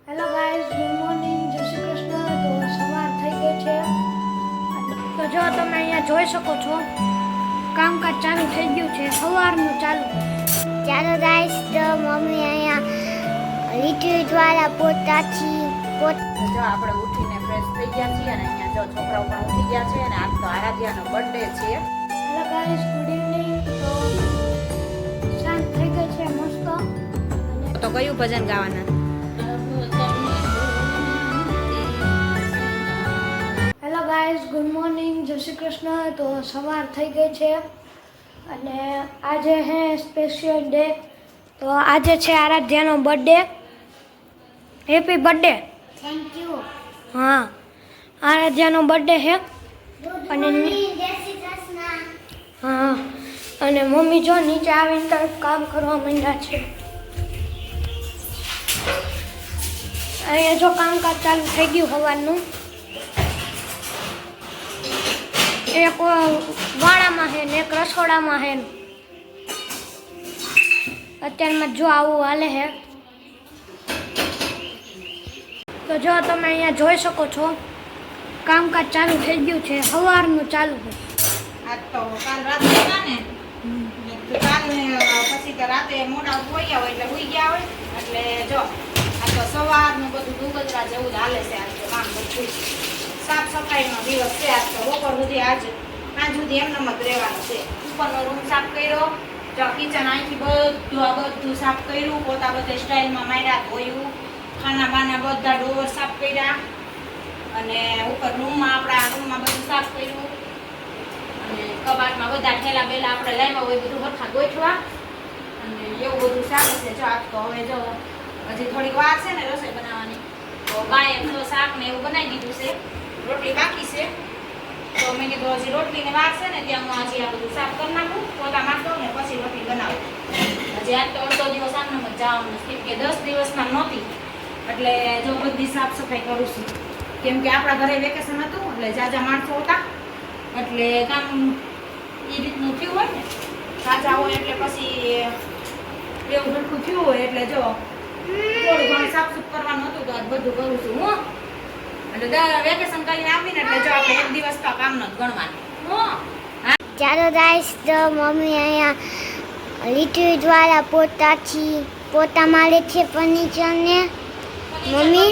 Hello guys, good morning, જય શ્રી કૃષ્ણ. તો સવાર થઈ ગઈ છે. તો જો તમે અહીંયા જોઈ શકો છો, કામકાજ ચાલુ થઈ ગયું છે, સવારનું ચાલુ. ચાલો ગાઈસ, તો મમ્મી અહીંયા લીટી દ્વારા પોતાથી જો આપણે ઉઠીને ફ્રેશ થઈ ગયા છીએ અને અહીંયા જો છોકરાઓ પણ ઉઠી ગયા છે અને આજ તો આરાધ્યાનો બર્થડે છે. Hello guys, good evening. તો સાંજ થઈ ગઈ છે મસ્ત. તો કયું ભજન ગાવાના? હેલો ગાઈઝ, ગુડ મોર્નિંગ, જય શ્રી કૃષ્ણ. તો સવાર થઈ ગઈ છે અને આજે હે સ્પેશિયલ ડે. તો આજે છે આરાધ્યાનો birthday. Happy birthday. Thank you. હા, આરાધ્યાનો બર્થડે છે અને જય શ્રી કૃષ્ણ. હા, અને મમ્મી જો નીચે આવીને તરત કામ કરવા માંડ્યા છે. અહીંયા જો કામકાજ ચાલુ થઈ ગયું સવારનું. એક વાડામાં છે ને એક રસોડામાં છે. અત્યારમાં જો આવું હાલે છે. તો જો તમે અહીંયા જોઈ શકો છો, કામકાજ ચાલુ થઈ ગયું છે, સવારનું ચાલુ છે. આજ તો કાલ રાતે હતા ને, કાલે પછી તો રાતે મોડા હોયા હોય એટલે હુઈ ગયા હોય એટલે જો આ તો સવારનું બધું દુગજરા જેવું જ હાલે છે. આજ તો કામ બધું સાફ સફાઈનો દિવસ છે. આજ તો બપોર સુધી સાંજ સુધી એમનેમ જ રહેવાનું છે. ઉપરનો રૂમ સાફ કર્યો, જો કિચન અહીંથી બધું સાફ કર્યું, પોતા બધે સ્ટાઇલમાં માર્યા, ધોયું, ખાના બાના બધા ડોર સાફ કર્યા અને ઉપર આપણા રૂમમાં બધું સાફ કર્યું અને કબાટમાં બધા ઠેલા બેલા આપણે લાવ્યા હોય બધું હરખા ગોઠવા અને એવું બધું ચાલે છે. જો આજ તો હવે જો હજી થોડીક વાર છે ને રસોઈ બનાવવાની, તો ગાયે તો શાક ને એવું બનાવી દીધું છે, રોટલી બાકી છે. તો મેં કીધું હજી રોટલીને વાર છે ને ત્યાં હું હજી આ બધું સાફ કરી નાખું, પોતા મારતો ને પછી રોટલી બનાવું. હજી આજ તો અડધો દિવસ આમનામ જ જવાનું છે, કે 10 દિવસમાં નહોતી એટલે જો બધી સાફ સફાઈ કરું છું. કેમ કે આપણા ઘરે વેકેશન હતું એટલે જાજા માણસો હતા એટલે કામ એ રીતનું થયું હોય ને, જાજા હોય એટલે પછી એવું સરખું થયું હોય એટલે જો થોડું ઘણું સાફસૂફ કરવાનું હતું તો આજ બધું કરું છું હું. એટલે વેકેશન કરીને આવીને એટલે જો આપણે એક દિવસ તો કામ નથી ગણવાનું. ચાલો ગાઈસ, તો મમ્મી અહીંયા લીટી દ્વારા પોતા મારે છે ફર્નિચરને. મમ્મી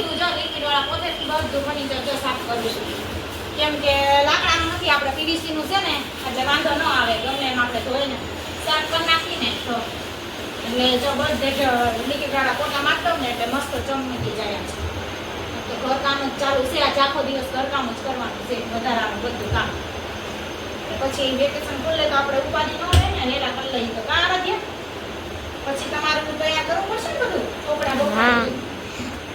કેમ કે લાકડાનું નથી, આપણે પીવીસી નું છે ને એટલે વાંધો ન આવે, ગમે એમ આપણે ધોઈને સાફ કરી નાખીને તો એટલે જો બધે લીટી વાળા પોતા મારતો ને એટલે મસ્ત ચમકી જાય છે. તો ઘરકામ જ ચાલુ છે, આજ આખો દિવસ ઘરકામ જ કરવાનું છે, વધારાનું બધું કામ. પછી વેકેશન ખુલે તો આપણે ઉપાધિ ન રહે ને, એલા કરી લઈએ તો કાર દે. પછી તમારું તૈયાર કરવું પડશે ને બધું, ચોપડા બોપડા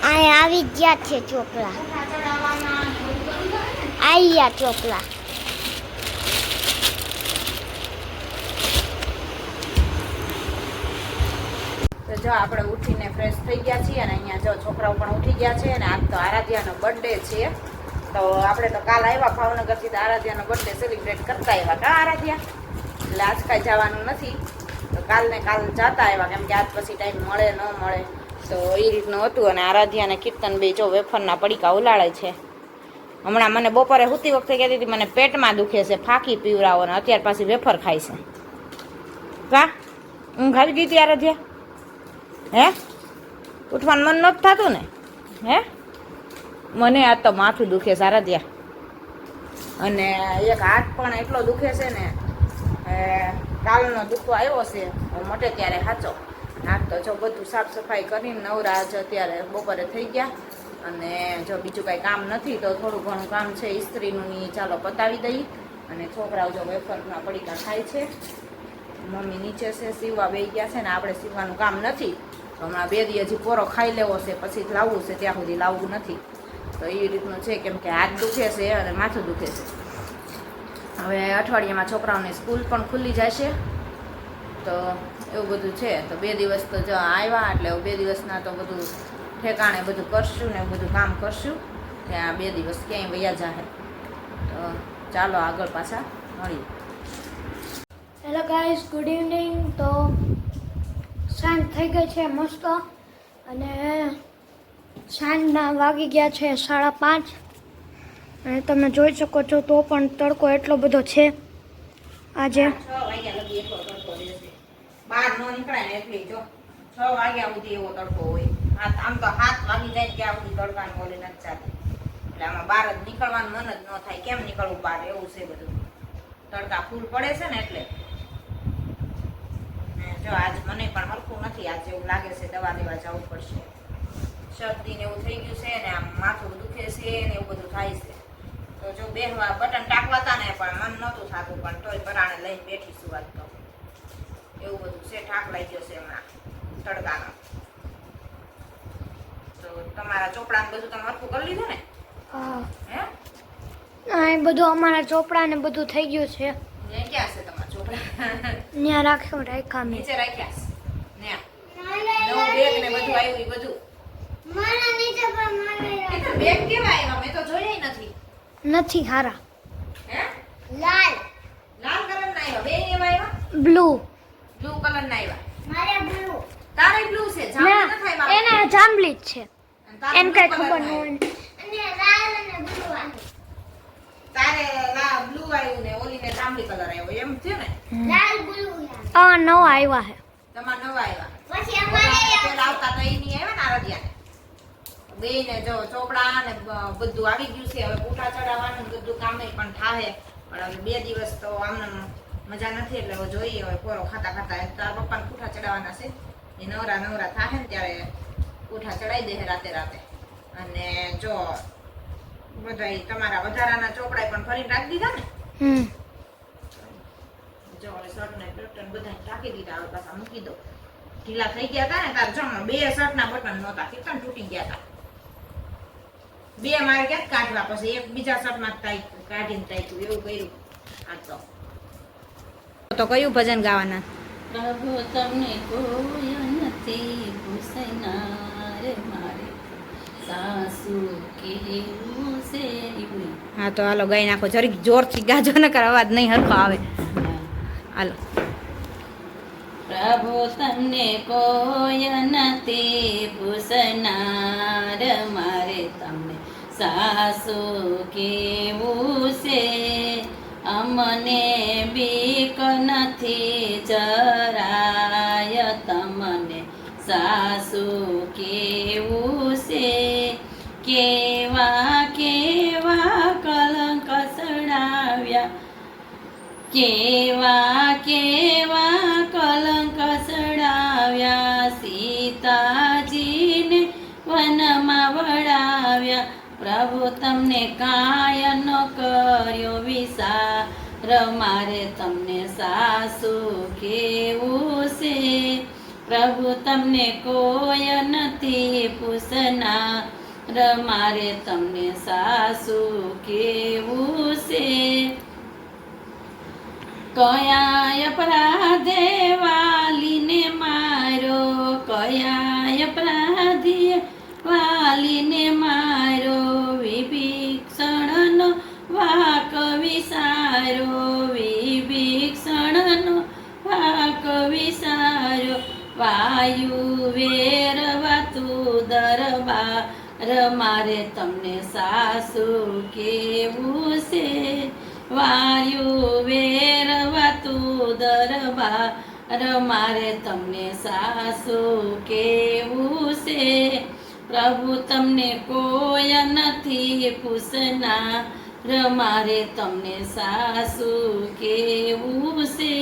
અહીંયા આવી ગયા છે ચોપડા. ચડાવવાના ને બધું કરી દે ને. આવી ગયા ચોપડા. તો જો આપણે ઉઠીને ફ્રેશ થઈ ગયા છીએ અને અહીંયા જો છોકરાઓ પણ ઉઠી ગયા છે અને આજ તો આરાધ્યાનો બર્થડે છે. તો આપણે તો કાલ આવ્યા ભાવનગરથી, તો આરાધ્યાનો બર્થડે સેલિબ્રેટ કરતા આવ્યા. કા આરાધ્યા? એટલે આજ કાંઈ જવાનું નથી, તો કાલ જતા આવ્યા, કેમ કે આજ પછી ટાઈમ મળે ન મળે તો એ રીતનું હતું. અને આરાધ્યા અને કીર્તન બે જો વેફરના પડીકા ઉલાળે છે. હમણાં મને બપોરે સૂતી વખતે કહેતી હતી મને પેટમાં દુખે છે, ફાંકી પીવડાવો, ને અત્યાર પાછી વેફર ખાય છે. કા ઊંઘ આવી ગઈ હતી આરાધ્યા? હે ઉઠવાનું મન નથી થતું ને? હે મને આજ તો માથું દુખે સારા ત્યાં, અને એક હાથ પણ એટલો દુખે છે ને, કાલનો દુખો આવ્યો છે મટે ત્યારે સાચો. હાથ તો જો બધું સાફ સફાઈ કરીને નવરા જ અત્યારે બપોરે થઈ ગયા. અને જો બીજું કાંઈ કામ નથી તો થોડું ઘણું કામ છે ઇસ્ત્રીનું ની, ચાલો પતાવી દઈએ. અને છોકરાઓ જો વેફરના પડીકા ખાય છે, મમ્મી નીચે છે, સીવવા બેસી ગયા છે ને આપણે સીવવાનું કામ નથી. હમણાં 2 દી હજી પોરો ખાઈ લેવો છે, પછી જ લાવવું છે, ત્યાં સુધી લાવવું નથી. તો એ રીતનું છે, કેમ કે હાથ દુખે છે અને માથું દુખે છે. હવે અઠવાડિયામાં છોકરાઓની સ્કૂલ પણ ખુલ્લી જાય છે, તો એવું બધું છે. તો 2 દિવસ તો જો આવ્યા એટલે 2 દિવસના તો બધું ઠેકાણે બધું કરશું ને બધું કામ કરશું, ત્યાં 2 દિવસ ક્યાંય વયા જાહે. તો ચાલો આગળ પાછા મળીએ. Hello guys, good evening. તો સાંજ થઈ ગઈ છે મસ્ત અને સાંજના વાગી ગયા છે 5:30 અને તમે જોઈ શકો છો તો પણ તડકો એટલો બધો છે આજે. 6 વાગ્યા લગી એટલો તડકો રહેશે. બહાર ન નીકળાય ને એટલે જો 6 વાગ્યા સુધી એવો તડકો હોય. આમ તો 7 વાગી જાય ત્યાં સુધી તડકાની ઓલી નથી ચાલતી. એટલે આમાં બહાર જ નીકળવાનું મન જ ન થાય. કેમ નીકળવું બહાર, એવું છે બધું. તડકા ફૂલ પડે છે ને એટલે. જો આજ મને પણ હરખું નથી. આજે એવું લાગે છે દવા લેવા જવું પડશે. શરદી ને એવું થઈ ગયું છે ને આમ માથું દુખે છે ને એવું બધું થાય છે. તો જો બેહવા બટન ટાકવા હતા ને પણ મન નહોતું થતું, પણ તોય પરાણે લઈને બેઠી છું વાત તો. એવું બધું છે, ઠાક લાગી ગયો છે હમણાં તડકાનો. તો તમારા ચોપડાને બધું તમે હરખું કરી લીધું ને? હા, હે? આ બધું અમારા ચોપડા ને બધું થઈ ગયું છે. ત્યાં ક્યાં છે તમારા ચોપડા? ત્યાં રાખ્યા મેં. નીચે રાખ્યા છે નવું બેગ ને બધું આવ્યું ઈ બધું. મારા નીચે પણ મારે એ તો બેગ કેવા આવ્યા? મેં તો જોયા નથી. નથી હારા. હે? લાલ લાલ કલર ના આવ્યા? બે એવા આવ્યા? બ્લુ બ્લુ કલર ના આવ્યા? મારે બ્લુ તારે બ્લુ છે, જાંબલી નથી આવ્યા? એને જાંબલી જ છે. અને તારે એને blue કઈ colour ખબર ન ના હોય. અને લાલ અને બ્લુ આવ્યું. તારે બ્લુ આવ્યું ને ઓલીને જાંબલી કલર આવ્યો, એમ છે ને? લાલ બ્લુ આવ્યું. નવા આવ્યા છે. તમારે નવા આવ્યા. પછી અમારે પેલા આવતા તો ઈ નહીં આવ્યા ને આરદિયાને. બેયને જો ચોપડા ને બધું આવી ગયું છે. હવે પૂઠા ચડાવવાનું ને બધું કામે પણ થાહે. પણ હવે 2 દિવસ તો આમને મજા નથી, એટલે હવે જોઈએ હવે પોરો ખાતા ખાતા. તારા પપ્પાને પૂઠા ચડાવવાના છે. એ નવરા થાહે ને ત્યારે પૂઠા ચડાવી દે રાતે. અને જો બધાય તમારા વધારાના ચોપડા પણ ફરીને રાખી દીધા ને? જો હવે શર્ટ ને પેટર્ન બધા ટાંકી દીધા. હવે પાછા મૂકી દો. ઢીલા થઈ ગયા હતા ને તાર જમણ 2 શર્ટના બટન નહોતા, કેટલા તૂટી ગયા હતા. 2 મારે ક્યાંક કાઢવા, પછી એક બીજા શર્ટમાં કાઢીને તાક્યું, એવું કર્યું. આ તો કયું ભજન ગાવાના? પ્રભુ તમને કોઈ નથી પૂછનાર મારે સાસુ કેવું છે. હા તો હાલો ગાઈ નાખો, જરીક જોરથી ગાજો ને કર અવાજ નહીં હરખો આવે. હાલો. પ્રભુ તમને કોઈ નથી પૂછનાર મારે તમને સાસુ કેવું છે. અમને બીક નથી જરાય તમને સાસુ કેવું છે. કેવા કલંક સડાવ્યા, કેવા કલંક સડાવ્યા. સીતાજીને વનમાં વળાવ્યા. પ્રભુ તમને કાય ન કર્યો વિચાર મારે તમને સાસુ કેવું છે. પ્રભુ તમને કોઈ નથી પૂછનાર મારે તમને સાસુ કેવું છે. કયા અપરાધે વાલીને મારો, કયા અપરાધીએ વાલીને મારો. વિભીષણનો વાક વિસારો, વિભીષણનો વાક વિસારો. વાયુ વેરવાતું દરબાર મારે તમને સાસુ કેવું છે. વાયુ વેરવાતું દરબાર મારે તમને સાસુ કેવું છે. પ્રભુ તમને કોઈ નથી પૂછનાર મારે તમને સાસુ કેવું છે.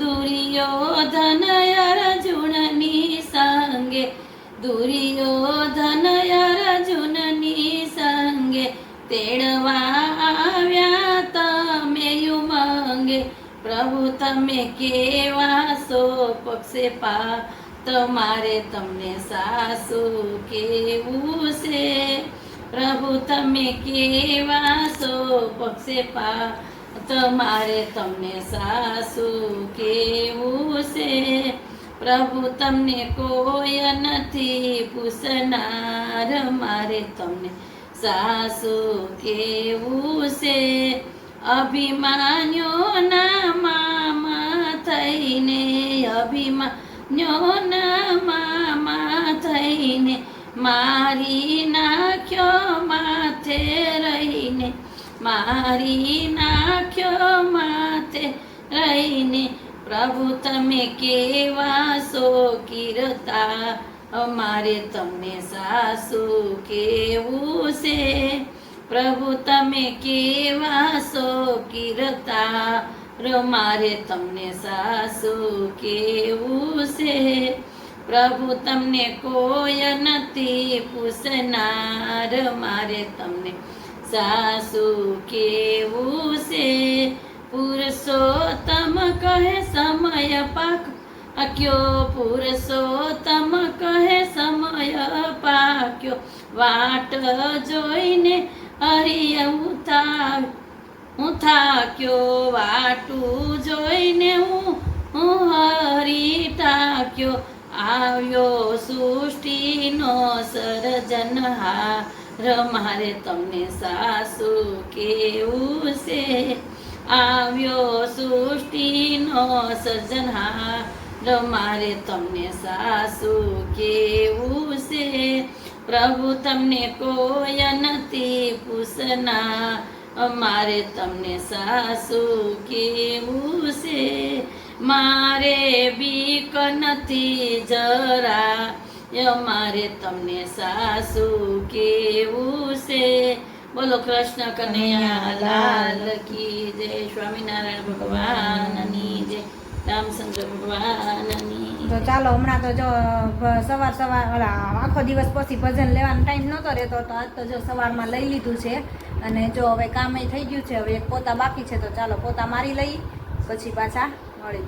દુર્યોધન અર્જુનની સંગે, દુર્યોધન અર્જુનની સંગે તેડવા આવ્યા તમે યુમંગે. પ્રભુ તમે કેવા સો પક્ષે પા, તમારે તમને સાસુ કેવું છે. પ્રભુ તમે કેવા સો પક્ષે પા, તમારે તમને સાસુ કેવું છે. પ્રભુ તમને કોઈ નથી પૂછનાર મારે તમને સાસુ કેવું છે. અભિમાન્યોના મામા થઈને, અભિમાન્યોના મામા થઈને મારી નાખ્યો માથે રહીને, મારી નાખ્યો માથે રહીને. પ્રભુ તમે કેવા સો કીર્તા, અમારે તમને સાસુ કેવું છે. પ્રભુ તમે કેવા સો કીર્તા, મારે તમને સાસુ કેવું છે. પ્રભુ તમને કોઈ નથી પૂછનાર, મારે તમને સાસુ કેવું છે. પુરુષોત્તમ કહે સમય પાક્યો, પુરુષોત્તમ કહે સમય પાક્યો. વાટ જોઈને હરિય હું થાક્યો, વાટું જોઈને હું હરી ટાક્યો. આવ્યો સૃષ્ટિનો સર્જનહાર, મારે તમને સાસુ કેવું છે. આવ્યો સૃષ્ટિનો સર્જનહાર, મારે તમને સાસુ કેવું છે. પ્રભુ તમને કોઈ નથી પૂછનાર, મારે તમને સાસુ કેવું છે. મારે બીક નથી જરા, મારે તમને સાસુ કેવું છે. બોલો કૃષ્ણ કનૈયા લાલ કી જય, સ્વામિનારાયણ ભગવાનની જય, રામચંદ્ર ભગવાનની. તો ચાલો હમણાં તો જો સવાર આખો દિવસ પછી ભજન લેવાનો ટાઈમ નહોતો રહેતો, તો આજ તો જો સવારમાં લઈ લીધું છે. અને જો હવે કામે થઈ ગયું છે, હવે એક પોતા બાકી છે, તો ચાલો પોતા મારી લઈ પછી પાછા મળી.